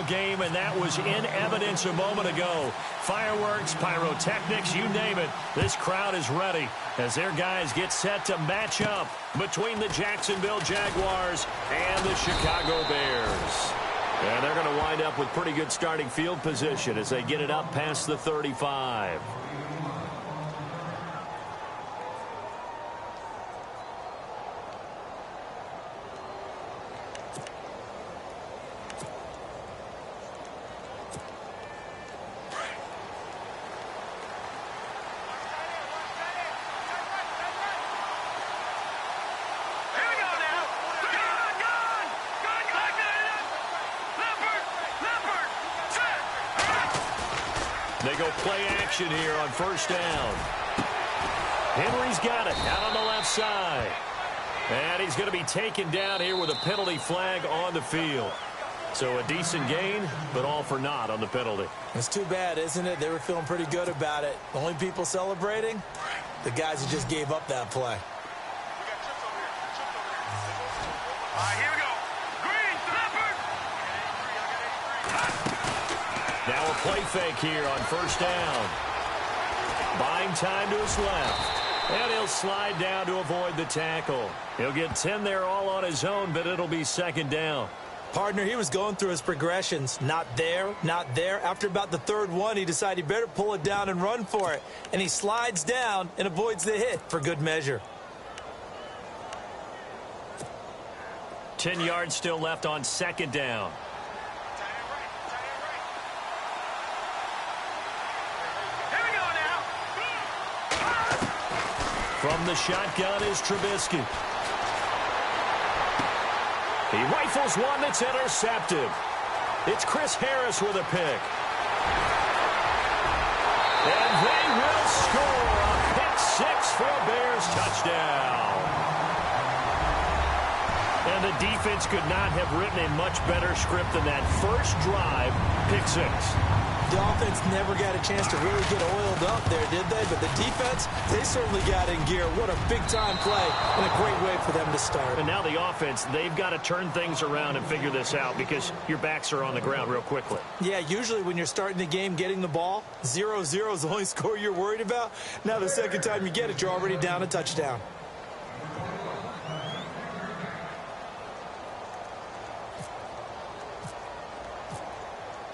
ball game, and that was in evidence a moment ago. Fireworks, pyrotechnics, you name it. This crowd is ready as their guys get set to match up between the Jacksonville Jaguars and the Chicago Bears. And they're going to wind up with pretty good starting field position as they get it up past the 35. They go play action here on first down. Henry's got it out on the left side. And he's going to be taken down here with a penalty flag on the field. So a decent gain, but all for naught on the penalty. It's too bad, isn't it? They were feeling pretty good about it. The only people celebrating, the guys who just gave up that play. All right, here we go. Green, leopard. Now a play fake here on first down. Buying time to his left. And he'll slide down to avoid the tackle. He'll get 10 there all on his own, but it'll be second down. Partner, he was going through his progressions. Not there, not there. After about the third one, he decided he better pull it down and run for it. And he slides down and avoids the hit for good measure. 10 yards still left on second down. From the shotgun is Trubisky. He rifles one that's intercepted. It's Chris Harris with a pick. And they will score a pick six for a Bears touchdown. And the defense could not have written a much better script than that first drive, pick six. The offense never got a chance to really get oiled up there, did they? But the defense, they certainly got in gear. What a big-time play and a great way for them to start. And now the offense, they've got to turn things around and figure this out because your backs are on the ground real quickly. Yeah, usually when you're starting the game getting the ball, 0-0 is the only score you're worried about. Now the second time you get it, you're already down a touchdown.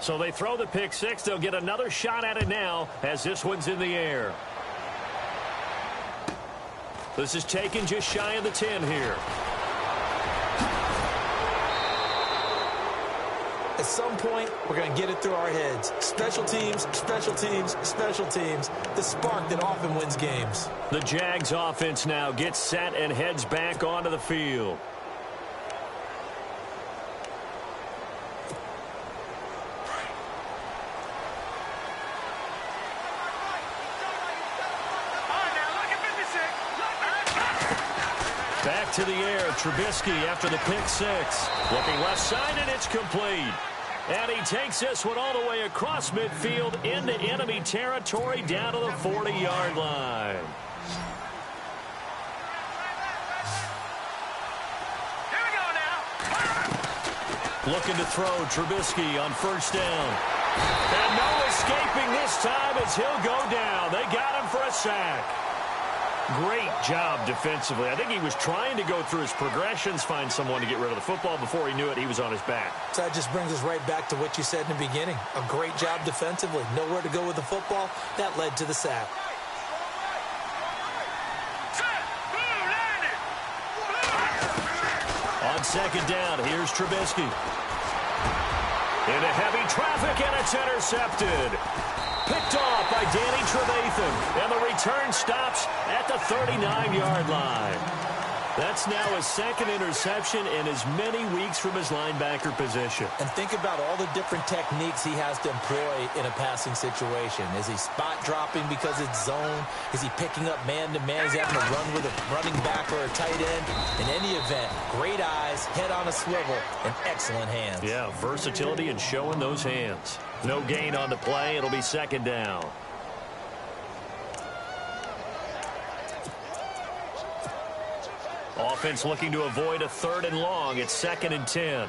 So they throw the pick six. They'll get another shot at it now as this one's in the air. This is taken just shy of the 10 here. At some point, we're going to get it through our heads. Special teams, special teams, special teams. The spark that often wins games. The Jags offense now gets set and heads back onto the field. Back to the air, Trubisky after the pick six. Looking left side, and it's complete. And he takes this one all the way across midfield into enemy territory down to the 40-yard line. Here we go now. Looking to throw, Trubisky on first down. And no escaping this time as he'll go down. They got him for a sack. Great job defensively. I think he was trying to go through his progressions, find someone to get rid of the football. Before he knew it, he was on his back. So that just brings us right back to what you said in the beginning. A great job defensively. Nowhere to go with the football. That led to the sack. On second down, here's Trubisky. Into heavy traffic, and it's intercepted. Picked off by Danny Trevathan, and the return stops at the 39-yard line. That's now his second interception in as many weeks from his linebacker position. And think about all the different techniques he has to employ in a passing situation. Is he spot dropping because it's zone? Is he picking up man-to-man? Is he having to run with a running back or a tight end? In any event, great eyes, head on a swivel, and excellent hands. Yeah, versatility and showing those hands. No gain on the play. It'll be second down. Offense looking to avoid a third and long. It's second and 10.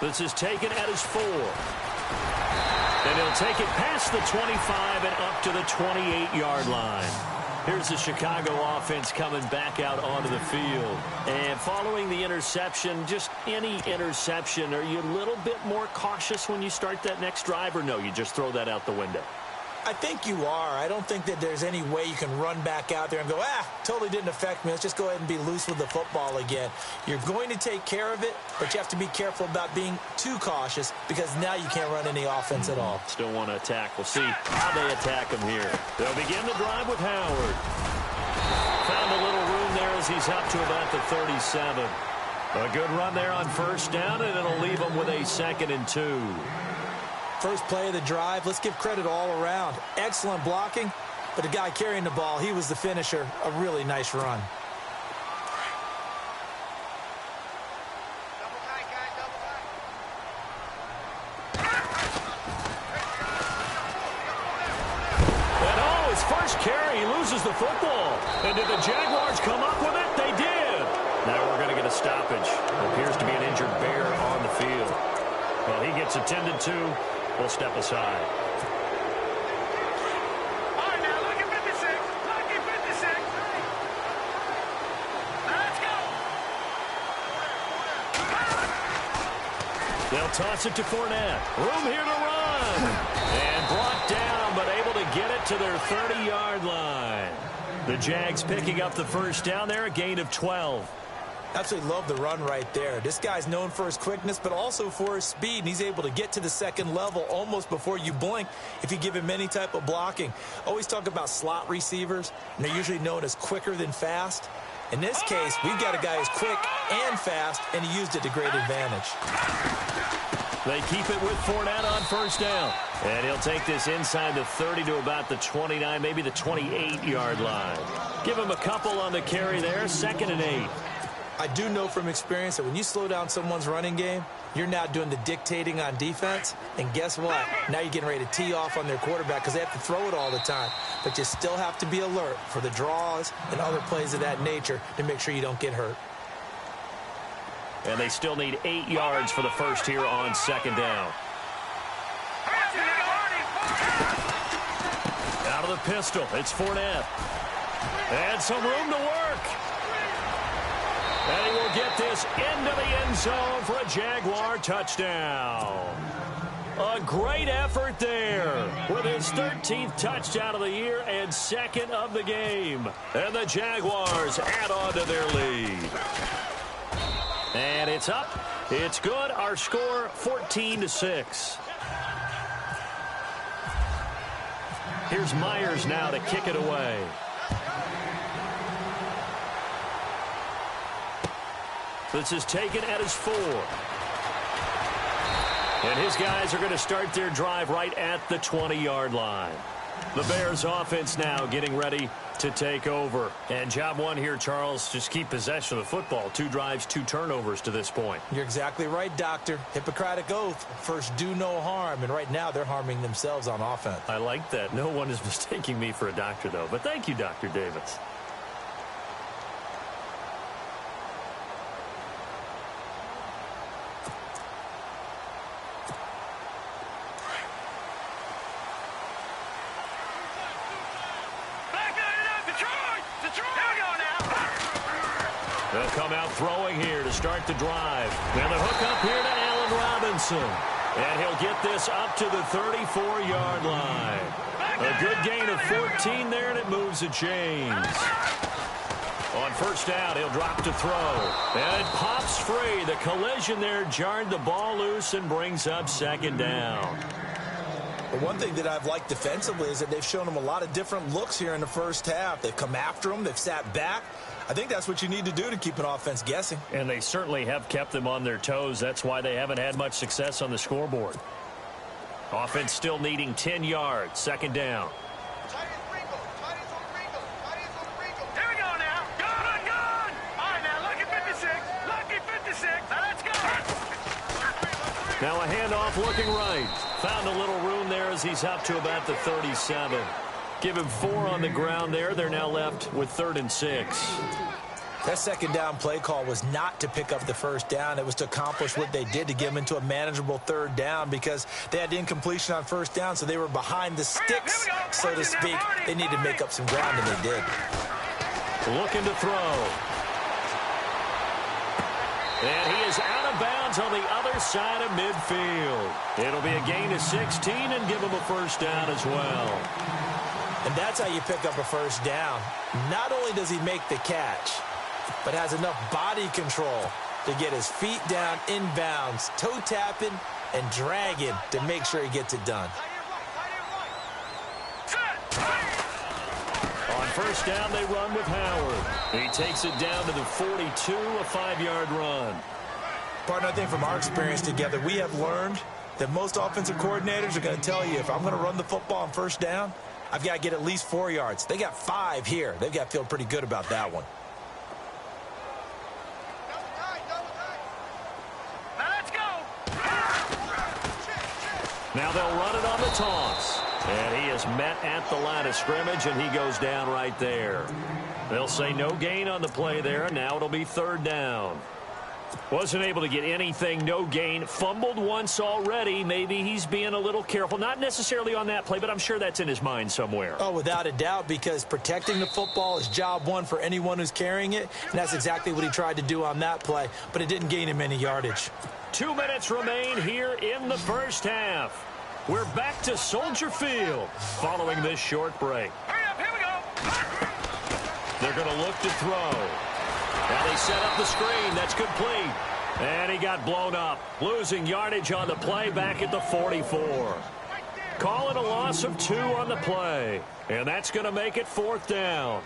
This is taken at his 4. And he'll take it past the 25 and up to the 28-yard line. Here's the Chicago offense coming back out onto the field. And following the interception, just any interception, are you a little bit more cautious when you start that next drive, or no, you just throw that out the window? I think you are. I don't think that there's any way you can run back out there and go, totally didn't affect me. Let's just go ahead and be loose with the football again. You're going to take care of it, but you have to be careful about being too cautious because now you can't run any offense at all. Still want to attack. We'll see how they attack him here. They'll begin the drive with Howard. Found a little room there as he's up to about the 37. A good run there on first down, and it'll leave him with a 2nd and 2. First play of the drive, let's give credit all around. Excellent blocking, but the guy carrying the ball, he was the finisher. A really nice run. Double back, guys, double back. And his first carry, he loses the football. And did the Jaguars come up with it? They did. Now we're going to get a stoppage. Appears to be an injured bear on the field. Well, he gets attended to. We'll step aside. All right, now, look at 56. Look at 56. Let's go. They'll toss it to Fournette. Room here to run. And brought down, but able to get it to their 30-yard line. The Jags picking up the first down there, a gain of 12. Absolutely love the run right there. This guy's known for his quickness, but also for his speed. And he's able to get to the second level almost before you blink if you give him any type of blocking. Always talk about slot receivers, and they're usually known as quicker than fast. In this case, we've got a guy who's quick and fast, and he used it to great advantage. They keep it with Fournette on first down. And he'll take this inside the 30 to about the 29, maybe the 28-yard line. Give him a couple on the carry there, 2nd and 8. I do know from experience that when you slow down someone's running game, you're now doing the dictating on defense. And guess what? Now you're getting ready to tee off on their quarterback because they have to throw it all the time. But you still have to be alert for the draws and other plays of that nature to make sure you don't get hurt. And they still need 8 yards for the first here on 2nd down. Out of the pistol, it's Fournette. And some room to work. And he will get this into the end zone for a Jaguar touchdown. A great effort there with his 13th touchdown of the year and 2nd of the game. And the Jaguars add on to their lead. And it's up. It's good. Our score, 14-6. Here's Myers now to kick it away. This is taken at his 4. And his guys are going to start their drive right at the 20-yard line. The Bears offense now getting ready to take over. And job one here, Charles, just keep possession of the football. 2 drives, 2 turnovers to this point. You're exactly right, Doctor. Hippocratic oath. First, do no harm. And right now, they're harming themselves on offense. I like that. No one is mistaking me for a doctor, though. But thank you, Dr. Davis. They'll come out throwing here to start the drive. Now the hook up here to Allen Robinson. And he'll get this up to the 34-yard line. A good gain of 14 there, and it moves the chains. On first down, he'll drop to throw. And it pops free. The collision there jarred the ball loose and brings up 2nd down. But one thing that I've liked defensively is that they've shown him a lot of different looks here in the first half. They've come after him. They've sat back. I think that's what you need to do to keep an offense guessing. And they certainly have kept them on their toes. That's why they haven't had much success on the scoreboard. Offense still needing 10 yards. 2nd down. Here we go now. Gun, gun. All right, now look at 56. Look at 56. Now let's go. Now a handoff looking right. Found a little room there as he's up to about the 37. Give him 4 on the ground there. They're now left with 3rd and 6. That second down play call was not to pick up the first down. It was to accomplish what they did, to get them into a manageable third down, because they had incompletion on first down, so they were behind the sticks, so to speak. They needed to make up some ground, and they did. Looking to throw. And he is out of bounds on the other side of midfield. It'll be a gain of 16 and give him a first down as well. And that's how you pick up a first down. Not only does he make the catch, but has enough body control to get his feet down inbounds, toe tapping and dragging to make sure he gets it done. On first down, they run with Howard. He takes it down to the 42, a 5-yard run. Partner, I think from our experience together, we have learned that most offensive coordinators are going to tell you, if I'm going to run the football on first down, I've got to get at least 4 yards. They got 5 here. They've got to feel pretty good about that one. Now they'll run it on the toss. And he is met at the line of scrimmage, and he goes down right there. They'll say no gain on the play there, and now it'll be third down. Wasn't able to get anything, no gain. Fumbled once already. Maybe he's being a little careful. Not necessarily on that play, but I'm sure that's in his mind somewhere. Oh, without a doubt, because protecting the football is job one for anyone who's carrying it, and that's exactly what he tried to do on that play, but it didn't gain him any yardage. 2 minutes remain here in the first half. We're back to Soldier Field following this short break. Hurry up, here we go. They're going to look to throw. Now they set up the screen. That's complete. And he got blown up, losing yardage on the play back at the 44. Call it a loss of 2 on the play. And that's going to make it fourth down.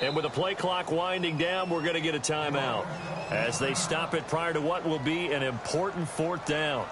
And with the play clock winding down, we're going to get a timeout as they stop it prior to what will be an important fourth down.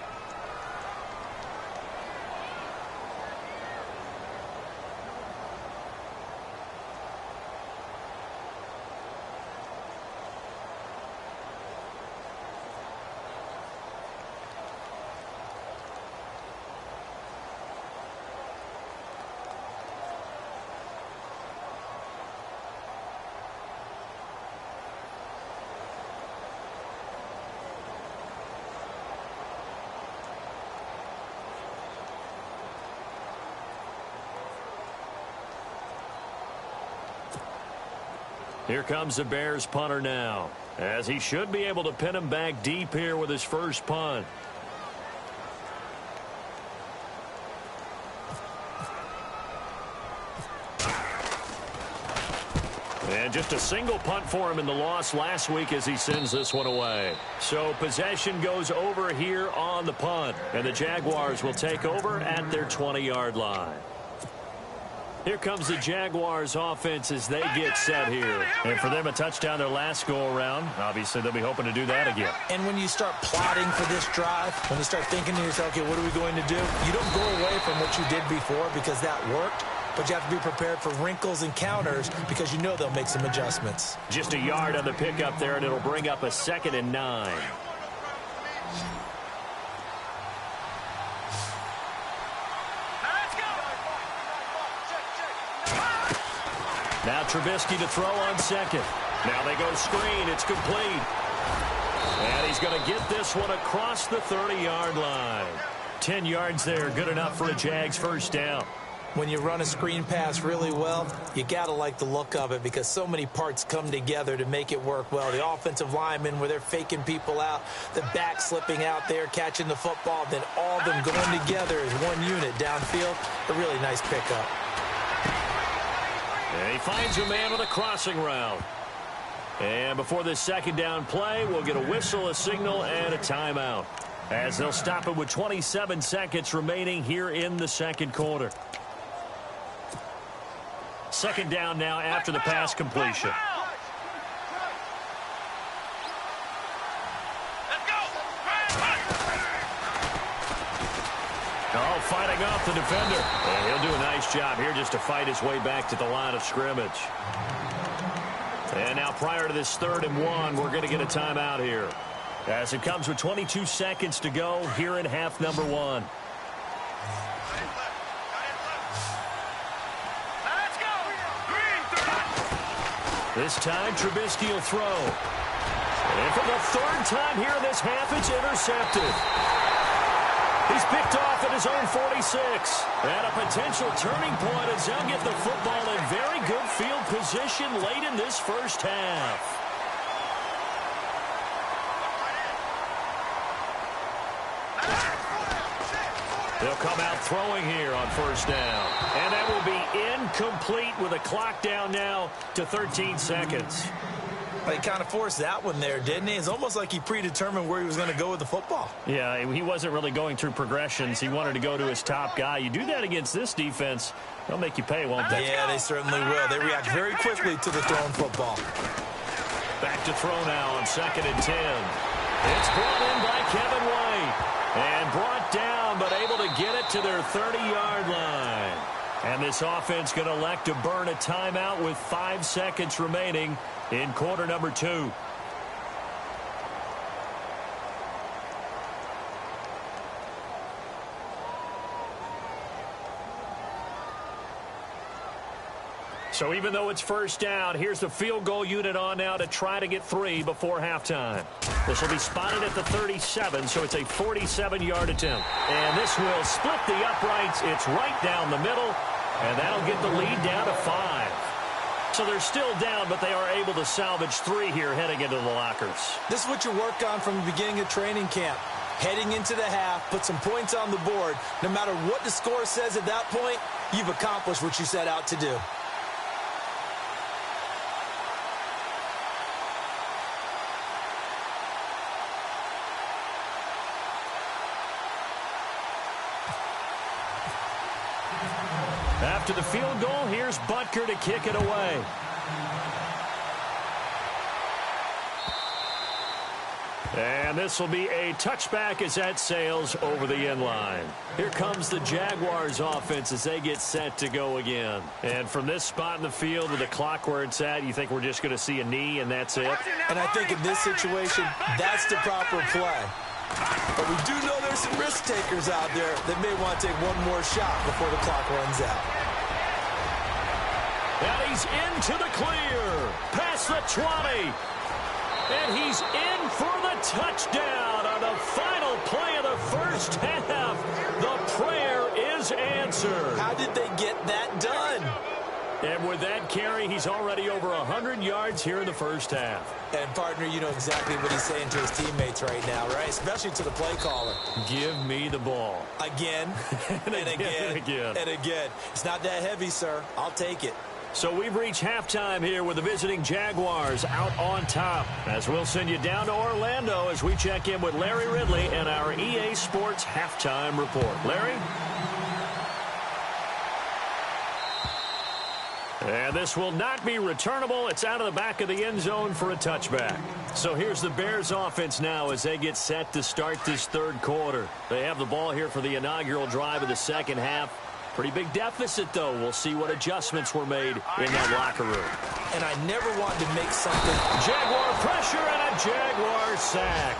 Here comes the Bears punter now, as he should be able to pin him back deep here with his first punt. And just a single punt for him in the loss last week as he sends this one away. So possession goes over here on the punt, and the Jaguars will take over at their 20-yard line. Here comes the Jaguars offense as they get set here. And for them, a touchdown their last go-around. Obviously, they'll be hoping to do that again. And when you start plotting for this drive, when you start thinking to yourself, okay, what are we going to do? You don't go away from what you did before because that worked. But you have to be prepared for wrinkles and counters because you know they'll make some adjustments. Just a yard on the pickup there, and it'll bring up a 2nd and 9. Now Trubisky to throw on 2nd. Now they go screen. It's complete. And he's going to get this one across the 30-yard line. 10 yards there. Good enough for a Jags first down. When you run a screen pass really well, you got to like the look of it because so many parts come together to make it work well. The offensive linemen where they're faking people out, the back slipping out there, catching the football, then all of them going together as one unit downfield. A really nice pickup. And he finds a man with a crossing route. And before this 2nd down play, we'll get a whistle, a signal, and a timeout, as they'll stop it with 27 seconds remaining here in the 2nd quarter. 2nd down now after the pass completion. Oh, fighting off the defender. And he'll do a nice job here just to fight his way back to the line of scrimmage. And now prior to this 3rd and 1, we're going to get a timeout here, as it comes with 22 seconds to go here in half number 1. This time, Trubisky will throw. And for the 3rd time here in this half, it's intercepted. He's picked off at his own 46. And a potential turning point as they'll get the football in very good field position late in this first half. They'll come out throwing here on 1st down. And that will be incomplete with a clock down now to 13 seconds. He kind of forced that one there, didn't he? It's almost like he predetermined where he was going to go with the football. Yeah, he wasn't really going through progressions. He wanted to go to his top guy. You do that against this defense, they'll make you pay, won't they? Yeah, they certainly will. They react very quickly to the thrown football. Back to throw now on 2nd and 10. It's brought in by Kevin White. And brought down, but able to get it to their 30-yard line. And this offense going to elect to burn a timeout with 5 seconds remaining in quarter number 2. So even though it's 1st down, here's the field goal unit on now to try to get 3 before halftime. This will be spotted at the 37, so it's a 47-yard attempt. And this will split the uprights. It's right down the middle, and that'll get the lead down to 5. So they're still down, but they are able to salvage 3 here heading into the lockers. This is what you work on from the beginning of training camp. Heading into the half, put some points on the board. No matter what the score says at that point, you've accomplished what you set out to do. After the field goal, here's Butker to kick it away. And this will be a touchback as that sails over the end line. Here comes the Jaguars offense as they get set to go again. And from this spot in the field with the clock where it's at, you think we're just going to see a knee and that's it? And I think in this situation, that's the proper play. But we do know there's some risk takers out there that may want to take one more shot before the clock runs out. And he's into the clear. Past the 20. And he's in for the touchdown on the final play of the first half. The prayer is answered. How did they get that done? And with that carry, he's already over 100 yards here in the first half. And, partner, you know exactly what he's saying to his teammates right now, right? Especially to the play caller. Give me the ball. Again, and again, and again. It's not that heavy, sir. I'll take it. So we've reached halftime here with the visiting Jaguars out on top. As we'll send you down to Orlando as we check in with Larry Ridley and our EA Sports halftime report. Larry? And this will not be returnable. It's out of the back of the end zone for a touchback. So here's the Bears offense now as they get set to start this third quarter. They have the ball here for the inaugural drive of the second half. Pretty big deficit, though. We'll see what adjustments were made in that locker room. And I never wanted to make something. Jaguar pressure and a Jaguar sack.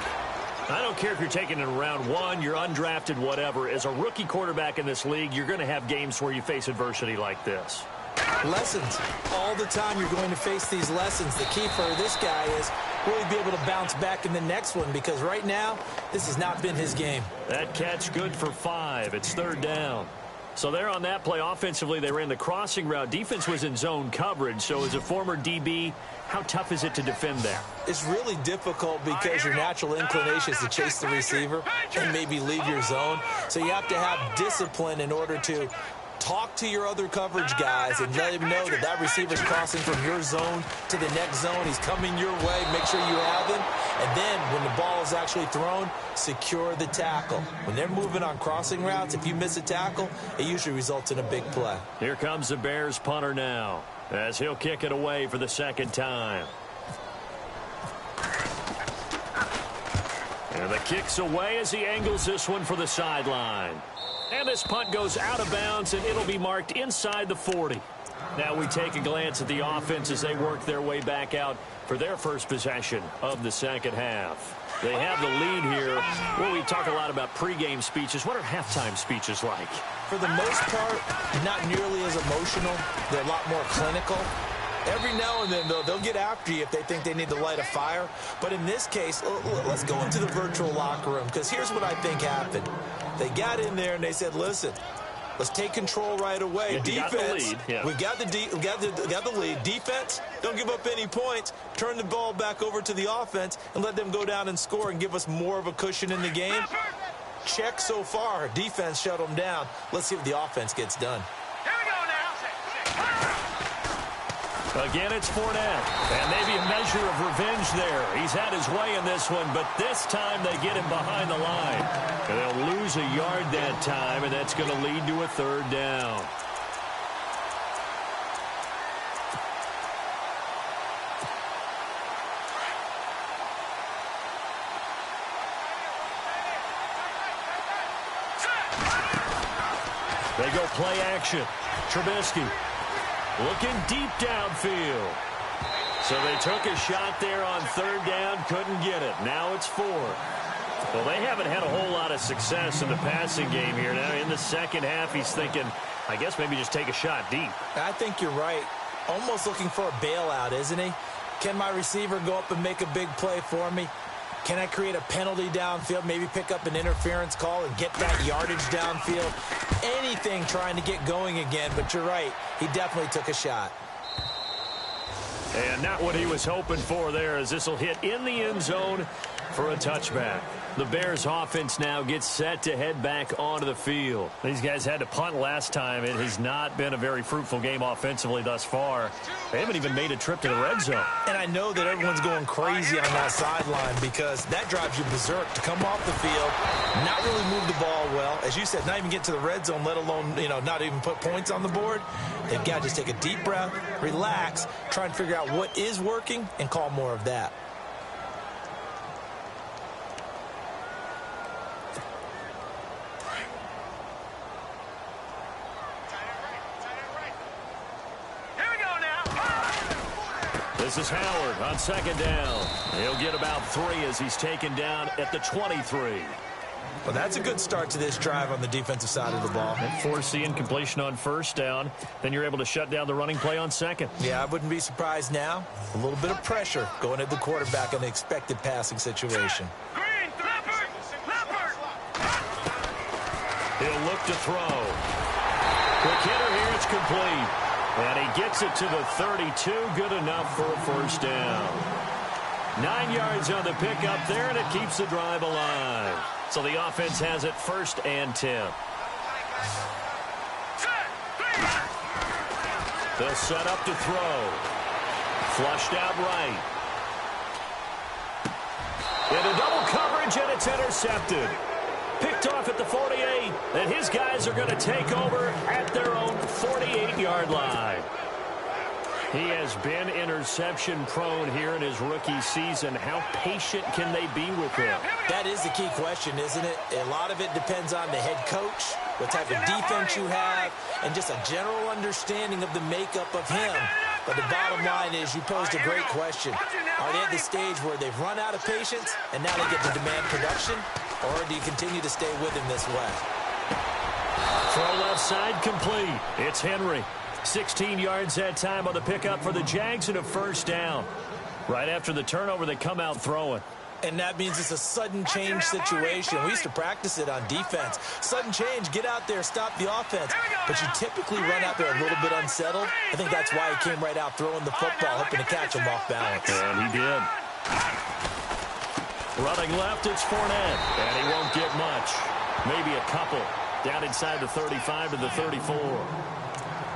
I don't care if you're taking it in round one, you're undrafted, whatever. As a rookie quarterback in this league, you're going to have games where you face adversity like this. Lessons. All the time you're going to face these lessons. The key for this guy is will he be able to bounce back in the next one? Because right now, this has not been his game. That catch good for 5. It's third down. So there on that play, offensively, they ran the crossing route. Defense was in zone coverage. So as a former DB, how tough is it to defend there? It's really difficult because your natural inclination is to chase the receiver and maybe leave your zone. So you have to have discipline in order to talk to your other coverage guys and let him know that that receiver's crossing from your zone to the next zone. He's coming your way. Make sure you have him. And then when the ball is actually thrown, secure the tackle. When they're moving on crossing routes, if you miss a tackle, it usually results in a big play. Here comes the Bears punter now as he'll kick it away for the second time. And the kick's away as he angles this one for the sideline. And this punt goes out of bounds, and it'll be marked inside the 40. Now we take a glance at the offense as they work their way back out for their first possession of the second half. They have the lead here. Well, we talk a lot about pregame speeches. What are halftime speeches like? For the most part, not nearly as emotional. They're a lot more clinical. Every now and then, though, they'll get after you if they think they need to light a fire. But in this case, let's go into the virtual locker room, because here's what I think happened. They got in there and they said, listen, let's take control right away. Yeah, defense, we got the lead. Defense, don't give up any points. Turn the ball back over to the offense and let them go down and score and give us more of a cushion in the game. Check so far. Defense shut them down. Let's see what the offense gets done. Here we go now. Again, it's Fournette. And maybe a measure of revenge there. He's had his way in this one, but this time they get him behind the line. And they'll lose a yard that time, and that's going to lead to a third down. They go play action. Trubisky looking deep downfield. So they took a shot there on third down, couldn't get it. Now it's 4. Well, they haven't had a whole lot of success in the passing game here. Now in the second half, he's thinking, I guess maybe just take a shot deep. I think you're right. Almost looking for a bailout, isn't he? Can my receiver go up and make a big play for me? Can I create a penalty downfield, maybe pick up an interference call and get that yardage downfield? Anything trying to get going again, but you're right. He definitely took a shot. And not what he was hoping for there, as this will hit in the end zone for a touchback. The Bears offense now gets set to head back onto the field. These guys had to punt last time. It has not been a very fruitful game offensively thus far. They haven't even made a trip to the red zone. And I know that everyone's going crazy on that sideline because that drives you berserk to come off the field, not really move the ball well. As you said, not even get to the red zone, let alone, not even put points on the board. They've got to just take a deep breath, relax, try and figure out what is working, and call more of that. This is Howard on second down. He'll get about 3 as he's taken down at the 23. Well, that's a good start to this drive on the defensive side of the ball. And force the incompletion on first down. Then you're able to shut down the running play on second. Yeah, I wouldn't be surprised now. A little bit of pressure going at the quarterback in the expected passing situation. He'll look to throw. Quick hitter here, it's complete. And he gets it to the 32, good enough for a first down. 9 yards on the pickup there, and it keeps the drive alive. So the offense has it 1st and 10. They'll set up to throw. Flushed out right. Into double coverage, and it's intercepted. Picked off at the 48, and his guys are going to take over at their own 48-yard line. He has been interception-prone here in his rookie season. How patient can they be with him? That is the key question, isn't it? A lot of it depends on the head coach, what type of defense you have, and just a general understanding of the makeup of him. But the bottom line is you posed a great question. Are they at the stage where they've run out of patience and now they get to demand production? Or do you continue to stay with him this way? Throw left side complete. It's Henry. 16 yards that time on the pickup for the Jags and a first down. Right after the turnover, they come out throwing. And that means it's a sudden change situation. We used to practice it on defense. Sudden change, get out there, stop the offense. But you typically run out there a little bit unsettled. I think that's why he came right out throwing the football, hoping to catch him off balance. And he did. Running left, it's Fournette. And he won't get much. Maybe a couple. Down inside the 35 to the 34.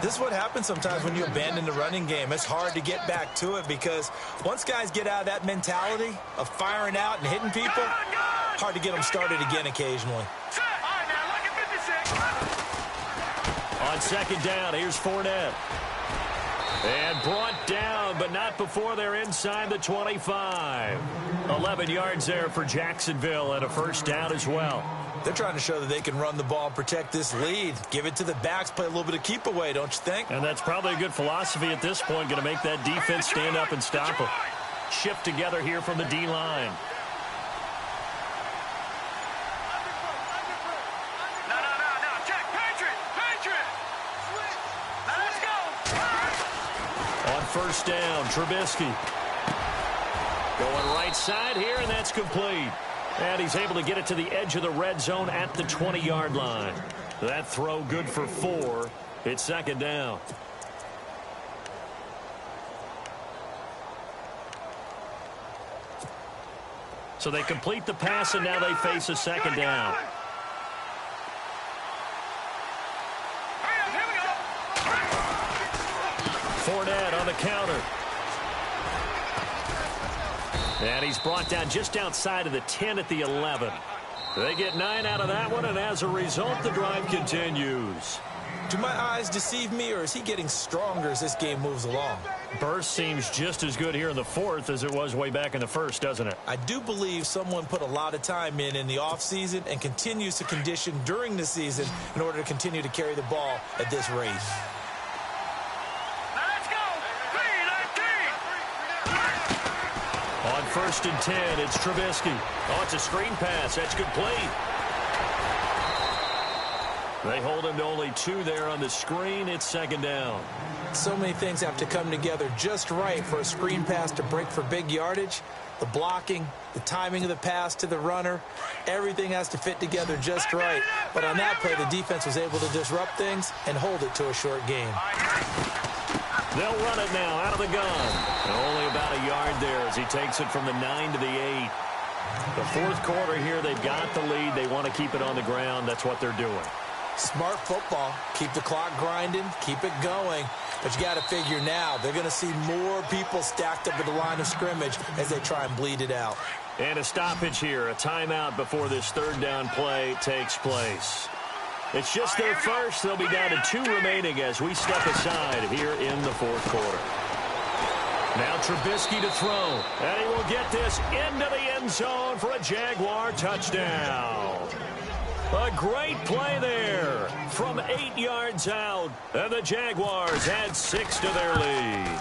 This is what happens sometimes when you abandon the running game. It's hard to get back to it because once guys get out of that mentality of firing out and hitting people, hard to get them started again occasionally. On second down, here's Fournette. And brought down, but not before they're inside the 25. 11 yards there for Jacksonville and a first down as well. They're trying to show that they can run the ball and protect this lead. Give it to the backs, play a little bit of keep away, don't you think? And that's probably a good philosophy at this point, going to make that defense stand up and stop them. Shift together here from the D-line. On first down, Trubisky. Going right side here, and that's complete. And he's able to get it to the edge of the red zone at the 20-yard line. That throw good for 4. It's second down. So they complete the pass, and now they face a second down. Fournette on the counter. And he's brought down just outside of the 10 at the 11. They get 9 out of that one, and as a result, the drive continues. Do my eyes deceive me, or is he getting stronger as this game moves along? Burst seems just as good here in the 4th as it was way back in the 1st, doesn't it? I do believe someone put a lot of time in the offseason and continues to condition during the season in order to continue to carry the ball at this rate. On 1st and 10, it's Trubisky. Oh, it's a screen pass. That's complete. They hold him to only 2 there on the screen. It's second down. So many things have to come together just right for a screen pass to break for big yardage. The blocking, the timing of the pass to the runner, everything has to fit together just right. But on that play, the defense was able to disrupt things and hold it to a short game. They'll run it now out of the gun. And only about a yard there as he takes it from the 9 to the 8. The fourth quarter here, they've got the lead. They want to keep it on the ground. That's what they're doing. Smart football. Keep the clock grinding. Keep it going. But you got to figure now, they're going to see more people stacked up at the line of scrimmage as they try and bleed it out. And a stoppage here, a timeout before this third down play takes place. It's just their first. They'll be down to 2 remaining as we step aside here in the fourth quarter. Now Trubisky to throw. And he will get this into the end zone for a Jaguar touchdown. A great play there from 8 yards out. And the Jaguars add 6 to their lead.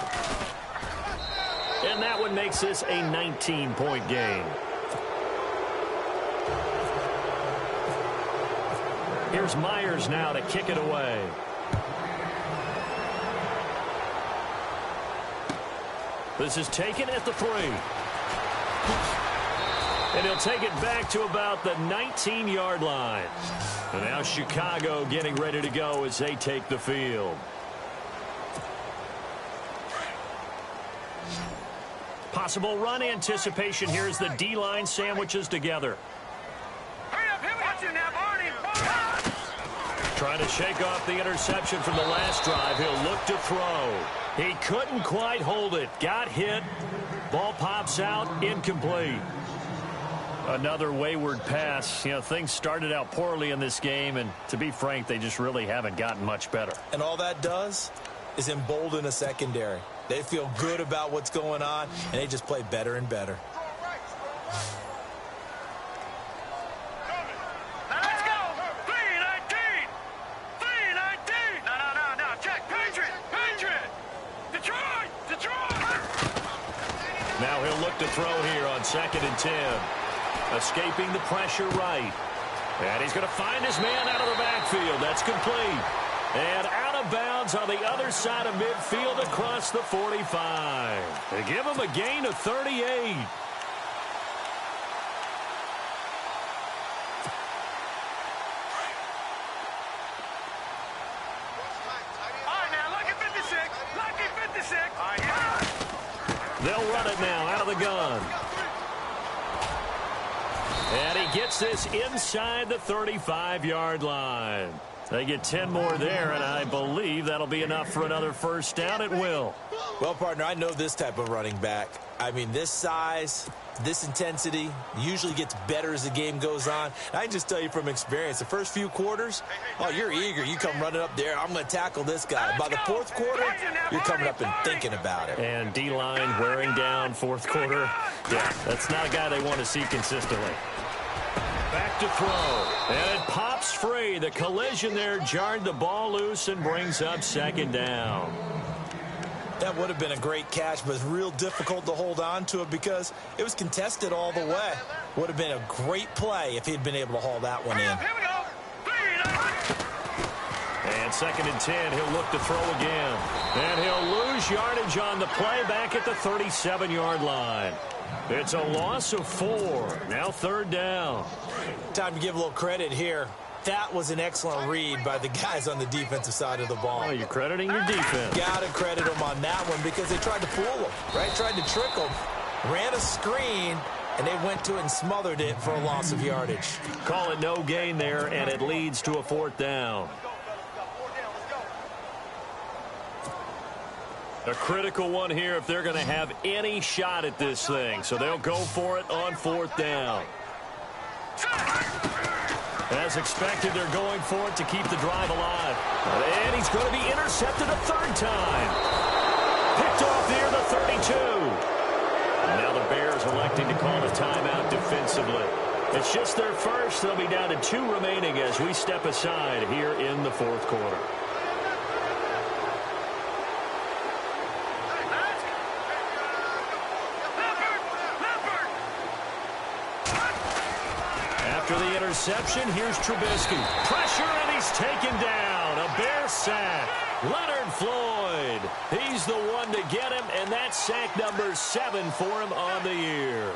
And that one makes this a 19-point game. Here's Myers now to kick it away. This is taken at the 3. And he'll take it back to about the 19-yard line. And now Chicago getting ready to go as they take the field. Possible run anticipation here as the D-line sandwiches together. Hurry up, here we watch him now, Barney. Trying to shake off the interception from the last drive. He'll look to throw. He couldn't quite hold it. Got hit. Ball pops out. Incomplete. Another wayward pass. You know, things started out poorly in this game, and to be frank, they just really haven't gotten much better. And all that does is embolden a secondary. They feel good about what's going on, and they just play better and better. Let's go. 319. 319. No. Check. Patriot. Detroit. Now he'll look to throw here on 2nd and 10. Escaping the pressure right. And he's going to find his man out of the backfield. That's complete. And out of bounds on the other side of midfield across the 45. They give him a gain of 38. All right, now, lucky 56. Lucky 56. All right, yeah. They'll run it now out of the gun. And he gets this inside the 35-yard line. They get 10 more there, and I believe that'll be enough for another first down. It will. Well, partner, I know this type of running back. I mean, this size, this intensity usually gets better as the game goes on. And I can just tell you from experience, the first few quarters, oh, you're eager. You come running up there. I'm going to tackle this guy. By the fourth quarter, you're coming up and thinking about it. And D-line wearing down fourth quarter. Yeah, that's not a guy they want to see consistently. Back to throw. And it pops free. The collision there jarred the ball loose and brings up 2nd down. That would have been a great catch, but it's real difficult to hold on to it because it was contested all the way. Would have been a great play if he'd been able to haul that one in. Here we go. 319. And 2nd and 10, he'll look to throw again. And he'll lose yardage on the play back at the 37-yard line. It's a loss of 4. Now 3rd down. Time to give a little credit here. That was an excellent read by the guys on the defensive side of the ball. Oh, you're crediting your defense. Got to credit them on that one because they tried to fool them, right? Tried to trick them, ran a screen, and they went to it and smothered it for a loss of yardage. Call it no gain there, and it leads to a 4th down. A critical one here if they're going to have any shot at this thing. So they'll go for it on 4th down. As expected, they're going for it to keep the drive alive. And he's going to be intercepted a 3rd time. Picked off near the 32. And now the Bears electing to call a timeout defensively. It's just their first. They'll be down to 2 remaining as we step aside here in the 4th quarter. After the interception, here's Trubisky. Pressure, and he's taken down. A Bear sack. Leonard Floyd. He's the one to get him, and that's sack number 7 for him on the year.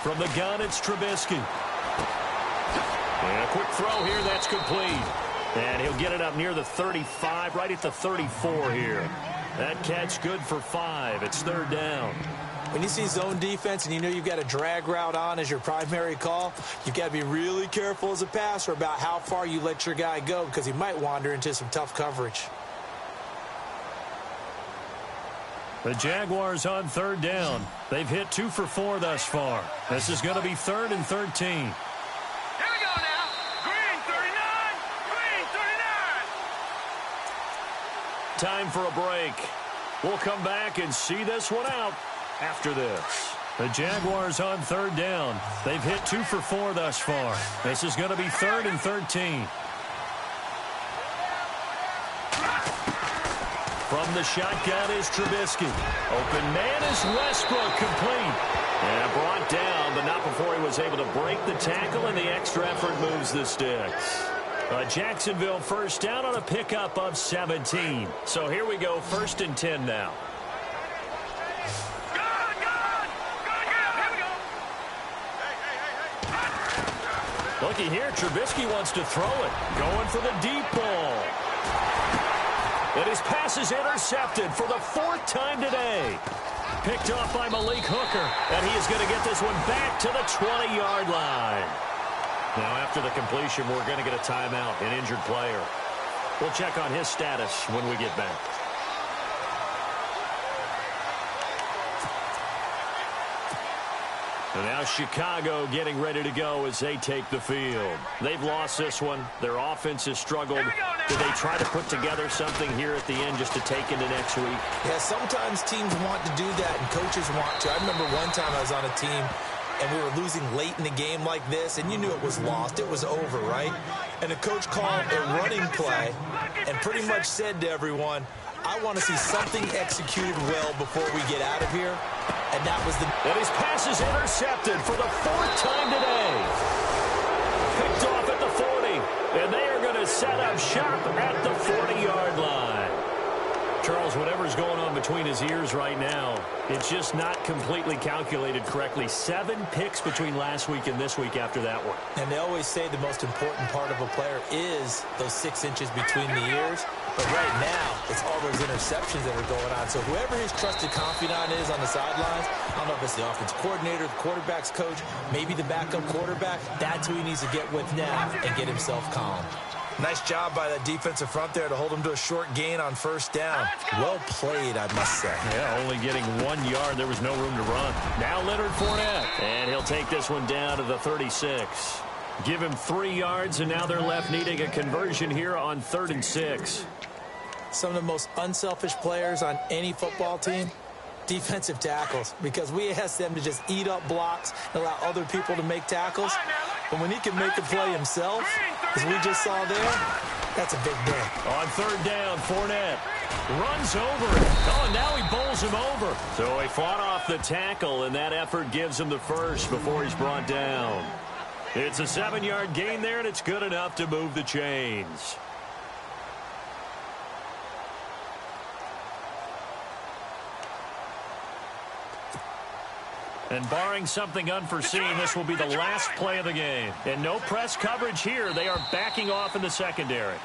From the gun, it's Trubisky. And a quick throw here, that's complete. And he'll get it up near the 35, right at the 34 here. That catch good for 5. It's third down. When you see zone defense and you know you've got a drag route on as your primary call, you've got to be really careful as a passer about how far you let your guy go because he might wander into some tough coverage. The Jaguars on third down. They've hit 2 for 4 thus far. This is going to be 3rd and 13. Here we go now. Green 39. Green 39. Time for a break. We'll come back and see this one out after this. The Jaguars on third down. They've hit 2 for 4 thus far. This is going to be 3rd and 13. From the shotgun is Trubisky. Open man is Westbrook, complete. And brought down, but not before he was able to break the tackle, and the extra effort moves the sticks. Jacksonville first down on a pickup of 17. So here we go, 1st and 10 now. Looky here, Trubisky wants to throw it. Going for the deep ball. And his pass is intercepted for the 4th time today. Picked off by Malik Hooker. And he is going to get this one back to the 20-yard line. Now, after the completion, we're going to get a timeout, an injured player. We'll check on his status when we get back. And now Chicago getting ready to go as they take the field. They've lost this one. Their offense has struggled. Did they try to put together something here at the end just to take into next week? Yeah, sometimes teams want to do that and coaches want to. I remember one time I was on a team and we were losing late in the game like this, and you knew it was lost. It was over, right? And the coach called a running play and pretty much said to everyone, I want to see something executed well before we get out of here. And that was the... And his pass is intercepted for the 4th time today. Picked off at the 40. And they are going to set up shop at the 40-yard line. Charles, whatever's going on between his ears right now, it's just not completely calculated correctly. 7 picks between last week and this week after that one. And they always say the most important part of a player is those 6 inches between the ears. But right now, it's all those interceptions that are going on. So whoever his trusted confidant is on the sidelines, I don't know if it's the offense coordinator, the quarterback's coach, maybe the backup quarterback, that's who he needs to get with now and get himself calm. Nice job by that defensive front there to hold him to a short gain on 1st down. Well played, I must say. Yeah, only getting 1 yard. There was no room to run. Now Leonard Fournette. And he'll take this one down to the 36. Give him 3 yards, and now they're left needing a conversion here on 3rd and 6. Some of the most unselfish players on any football team, defensive tackles, because we ask them to just eat up blocks and allow other people to make tackles. But when he can make a play himself, as we just saw there, that's a big day. On 3rd down, Fournette runs over it. Oh, and now he bowls him over. So he fought off the tackle, and that effort gives him the first before he's brought down. It's a 7-yard gain there, and it's good enough to move the chains. And barring something unforeseen, this will be the last play of the game. And no press coverage here. They are backing off in the secondary.